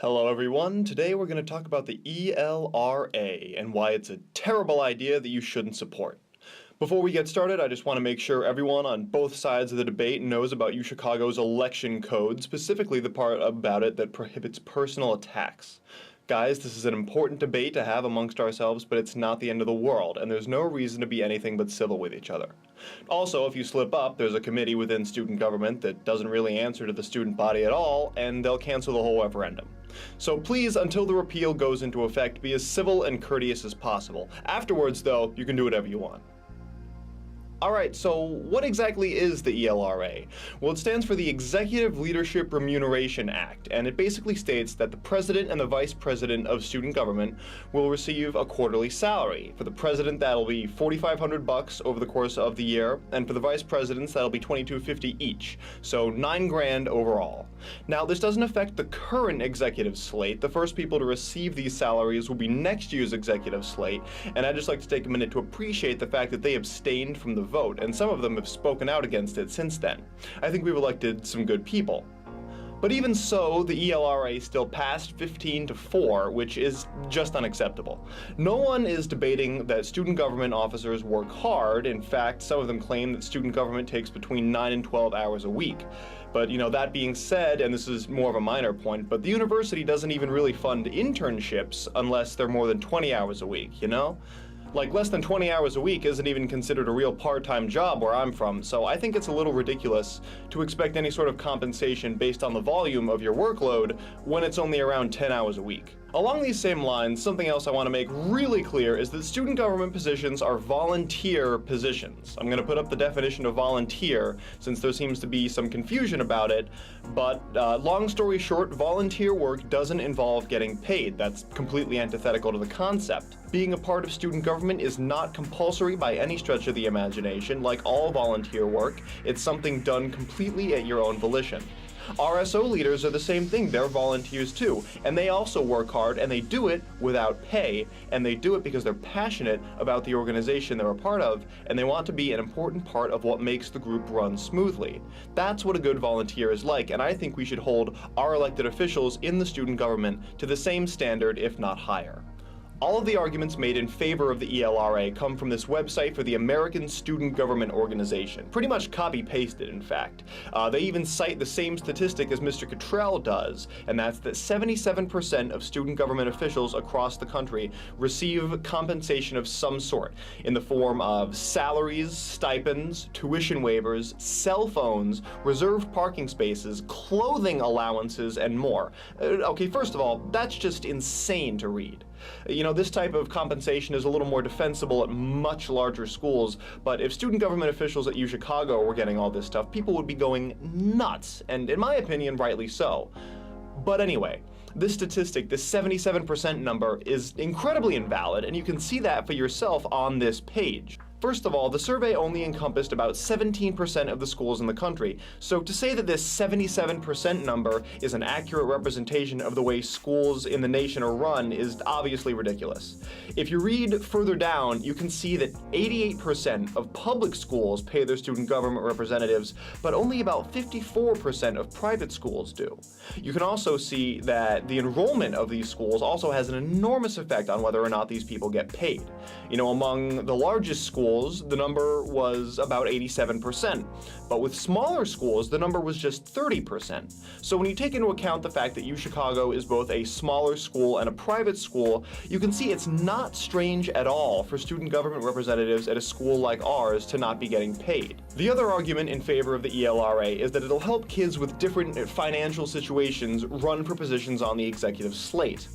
Hello everyone, today we're going to talk about the ELRA and why it's a terrible idea that you shouldn't support. Before we get started, I just want to make sure everyone on both sides of the debate knows about UChicago's election code, specifically the part about it that prohibits personal attacks. Guys, this is an important debate to have amongst ourselves, but it's not the end of the world, and there's no reason to be anything but civil with each other. Also, if you slip up, there's a committee within student government that doesn't really answer to the student body at all, and they'll cancel the whole referendum. So please, until the repeal goes into effect, be as civil and courteous as possible. Afterwards, though, you can do whatever you want. Alright, so what exactly is the ELRA? Well, it stands for the Executive Leadership Remuneration Act, and it basically states that the president and the vice president of student government will receive a quarterly salary. For the president, that'll be $4,500 over the course of the year, and for the vice presidents, that'll be $2,250 each, so $9,000 overall. Now, this doesn't affect the current executive slate. The first people to receive these salaries will be next year's executive slate, and I'd just like to take a minute to appreciate the fact that they abstained from the vote, and some of them have spoken out against it since then. I think we've elected some good people. But even so, the ELRA still passed 15-4, which is just unacceptable. No one is debating that student government officers work hard. In fact, some of them claim that student government takes between 9 and 12 hours a week. But, that being said, and this is more of a minor point, but the university doesn't even really fund internships unless they're more than 20 hours a week, Like, less than 20 hours a week isn't even considered a real part-time job where I'm from, so I think it's a little ridiculous to expect any sort of compensation based on the volume of your workload when it's only around 10 hours a week. Along these same lines, something else I want to make really clear is that student government positions are volunteer positions. I'm going to put up the definition of volunteer since there seems to be some confusion about it, but long story short, volunteer work doesn't involve getting paid. That's completely antithetical to the concept. Being a part of student government is not compulsory by any stretch of the imagination. Like all volunteer work, it's something done completely at your own volition. RSO leaders are the same thing, they're volunteers too, and they also work hard, and they do it without pay, and they do it because they're passionate about the organization they're a part of, and they want to be an important part of what makes the group run smoothly. That's what a good volunteer is like, and I think we should hold our elected officials in the student government to the same standard, if not higher. All of the arguments made in favor of the ELRA come from this website for the American Student Government Organization. Pretty much copy-pasted, in fact. They even cite the same statistic as Mr. Cottrell does, and that's that 77% of student government officials across the country receive compensation of some sort, in the form of salaries, stipends, tuition waivers, cell phones, reserved parking spaces, clothing allowances, and more. Okay, first of all, that's just insane to read. This type of compensation is a little more defensible at much larger schools, but if student government officials at UChicago were getting all this stuff, people would be going nuts, and in my opinion, rightly so. But anyway, this statistic, this 77% number, is incredibly invalid, and you can see that for yourself on this page. First of all, the survey only encompassed about 17% of the schools in the country, so to say that this 77% number is an accurate representation of the way schools in the nation are run is obviously ridiculous. If you read further down, you can see that 88% of public schools pay their student government representatives, but only about 54% of private schools do. You can also see that the enrollment of these schools also has an enormous effect on whether or not these people get paid. Among the largest schools, the number was about 87%, but with smaller schools, the number was just 30%. So when you take into account the fact that UChicago is both a smaller school and a private school, you can see it's not strange at all for student government representatives at a school like ours to not be getting paid. The other argument in favor of the ELRA is that it'll help kids with different financial situations run for positions on the executive slate.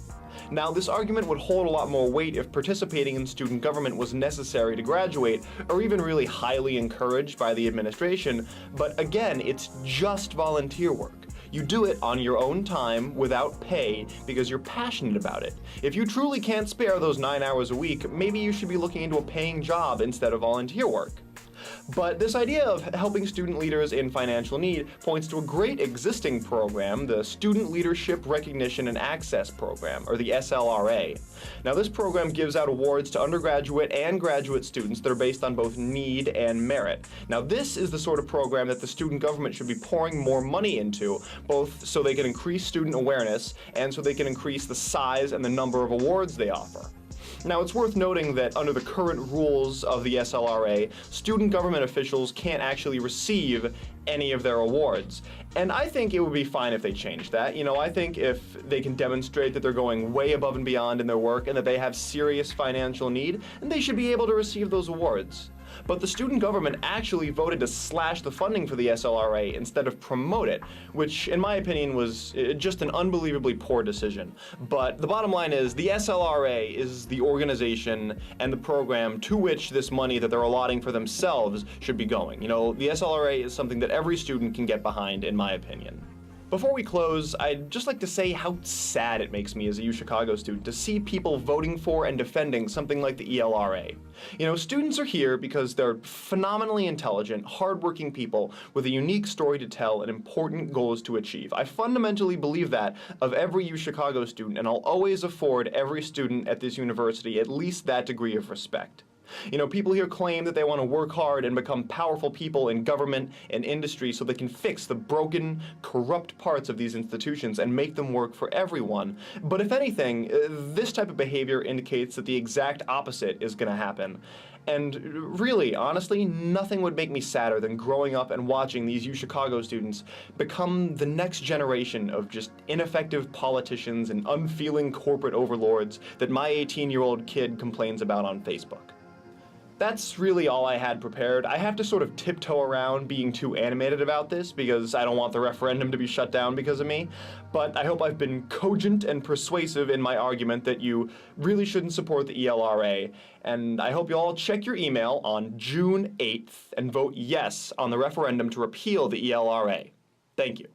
Now, this argument would hold a lot more weight if participating in student government was necessary to graduate, or even really highly encouraged by the administration, but again, it's just volunteer work. You do it on your own time, without pay, because you're passionate about it. If you truly can't spare those 9 hours a week, maybe you should be looking into a paying job instead of volunteer work. But this idea of helping student leaders in financial need points to a great existing program, the Student Leadership Recognition and Access Program, or the SLRA. Now, this program gives out awards to undergraduate and graduate students that are based on both need and merit. Now, this is the sort of program that the student government should be pouring more money into, both so they can increase student awareness and so they can increase the size and the number of awards they offer. Now, it's worth noting that under the current rules of the SLRA, student government officials can't actually receive any of their awards. And I think it would be fine if they changed that. I think if they can demonstrate that they're going way above and beyond in their work and that they have serious financial need, then they should be able to receive those awards. But the student government actually voted to slash the funding for the SLRA instead of promote it, which in my opinion was just an unbelievably poor decision. But the bottom line is the SLRA is the organization and the program to which this money that they're allotting for themselves should be going. The SLRA is something that every student can get behind, in my opinion. Before we close, I'd just like to say how sad it makes me as a UChicago student to see people voting for and defending something like the ELRA. Students are here because they're phenomenally intelligent, hardworking people with a unique story to tell and important goals to achieve. I fundamentally believe that of every UChicago student, and I'll always afford every student at this university at least that degree of respect. People here claim that they want to work hard and become powerful people in government and industry so they can fix the broken, corrupt parts of these institutions and make them work for everyone. But if anything, this type of behavior indicates that the exact opposite is going to happen. And really, honestly, nothing would make me sadder than growing up and watching these UChicago students become the next generation of just ineffective politicians and unfeeling corporate overlords that my 18-year-old kid complains about on Facebook. That's really all I had prepared. I have to sort of tiptoe around being too animated about this because I don't want the referendum to be shut down because of me, but I hope I've been cogent and persuasive in my argument that you really shouldn't support the ELRA, and I hope you all check your email on June 8th and vote yes on the referendum to repeal the ELRA. Thank you.